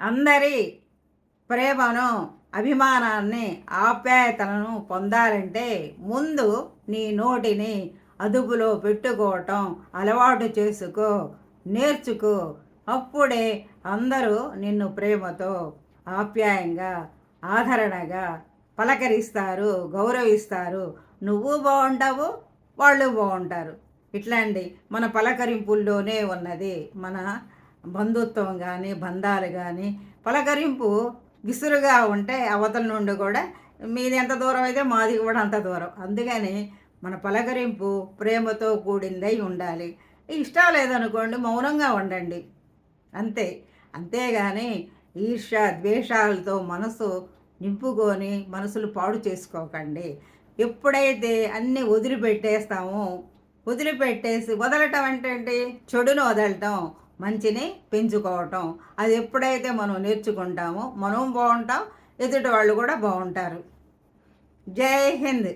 అందరి ప్రేమను, అభిమానాన్ని, ఆప్యాయతలను పొందాలంటే ముందు నీ నోటిని అదుపులో పెట్టుకోవటం అలవాటు చేసుకో, నేర్చుకో. అప్పుడే అందరూ నిన్ను ప్రేమతో, ఆప్యాయంగా, ఆదరణగా పలకరిస్తారు, గౌరవిస్తారు. నువ్వు బాగుంటావు, వాళ్ళు బాగుంటారు. ఇట్లా అండి, మన పలకరింపుల్లోనే ఉన్నది మన బంధుత్వం కానీ, బంధాలు కానీ. పలకరింపు విసురుగా ఉంటే అవతల నుండి కూడా మీది ఎంత దూరం అయితే మాది కూడా అంత దూరం. అందుకని మన పలకరింపు ప్రేమతో కూడిందై ఉండాలి. ఇష్టం లేదనుకోండి, మౌనంగా ఉండండి అంతే. అంతేగాని ఈర్ష్య ద్వేషాలతో మనసు నింపుకొని మనసులు పాడు చేసుకోకండి. ఎప్పుడైతే అన్నీ వదిలిపెట్టేస్తామో, వదిలిపెట్టేసి వదలటం అంటే ఏంటి? చెడును వదలటం, మంచిని పెంచుకోవటం. అది ఎప్పుడైతే మనం నేర్చుకుంటామో మనం బాగుంటాం, ఎదుటి వాళ్ళు కూడా బాగుంటారు. జై హింద్.